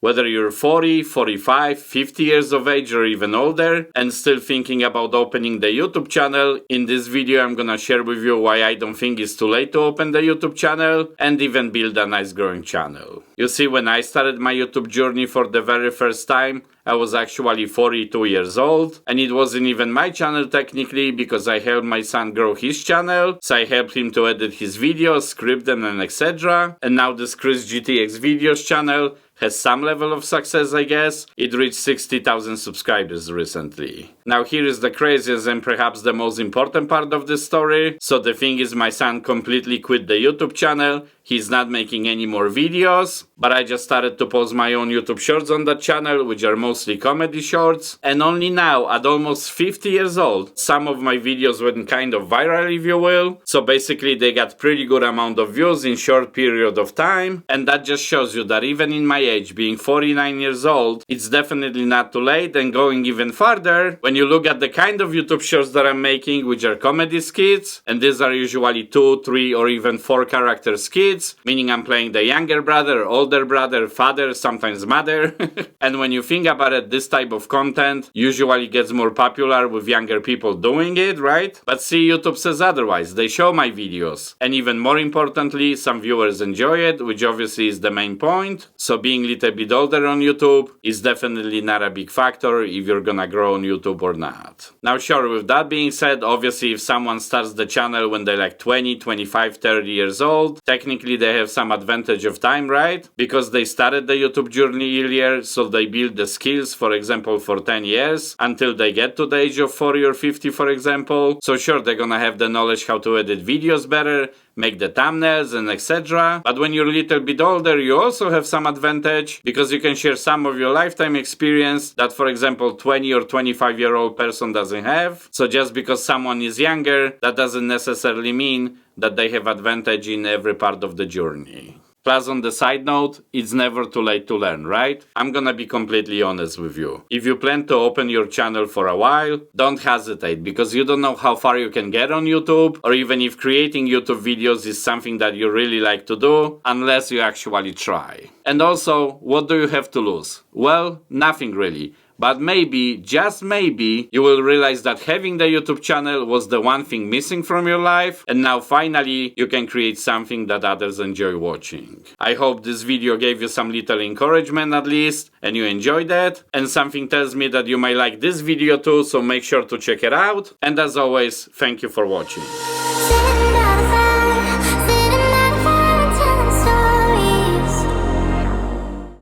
Whether you're 40, 45, 50 years of age or even older and still thinking about opening the YouTube channel, in this video I'm gonna share with you why I don't think it's too late to open the YouTube channel and even build a nice growing channel. You see, when I started my YouTube journey for the very first time, I was actually 42 years old, and it wasn't even my channel technically because I helped my son grow his channel, so I helped him to edit his videos, script them and etc. And now this Chris GTX Videos channel has some level of success, I guess. It reached 60,000 subscribers recently. Now here is the craziest and perhaps the most important part of this story. So the thing is, my son completely quit the YouTube channel. He's not making any more videos, but I just started to post my own YouTube shorts on that channel, which are mostly comedy shorts. And only now, at almost 50 years old, some of my videos went kind of viral, if you will. So basically they got pretty good amount of views in short period of time. And that just shows you that even in my age, being 49 years old, it's definitely not too late. And going even further, when you look at the kind of YouTube shorts that I'm making, which are comedy skits, and these are usually 2, 3 or even 4 character skits, meaning I'm playing the younger brother, older brother, father, sometimes mother. And when you think about it, this type of content usually gets more popular with younger people doing it, right? But see, YouTube says otherwise. They show my videos. And even more importantly, some viewers enjoy it, which obviously is the main point. So being a little bit older on YouTube is definitely not a big factor if you're gonna grow on YouTube or not. Now sure, with that being said, obviously if someone starts the channel when they're like 20, 25, 30 years old, technically they have some advantage of time, right? Because they started the YouTube journey earlier, so they build the skills, for example, for 10 years until they get to the age of 40 or 50, for example. So sure, they're gonna have the knowledge how to edit videos better, make the thumbnails and etc. But when you're a little bit older, you also have some advantage because you can share some of your lifetime experience that, for example, 20 or 25-year-old person doesn't have. So just because someone is younger, that doesn't necessarily mean that they have advantage in every part of the journey. Plus, on the side note, it's never too late to learn, right? I'm gonna be completely honest with you. If you plan to open your channel for a while, don't hesitate, because you don't know how far you can get on YouTube, or even if creating YouTube videos is something that you really like to do, unless you actually try. And also, what do you have to lose? Well, nothing really. But maybe, just maybe, you will realize that having the YouTube channel was the one thing missing from your life, and now finally you can create something that others enjoy watching. I hope this video gave you some little encouragement at least, and you enjoyed it, and something tells me that you might like this video too, so make sure to check it out. And as always, thank you for watching.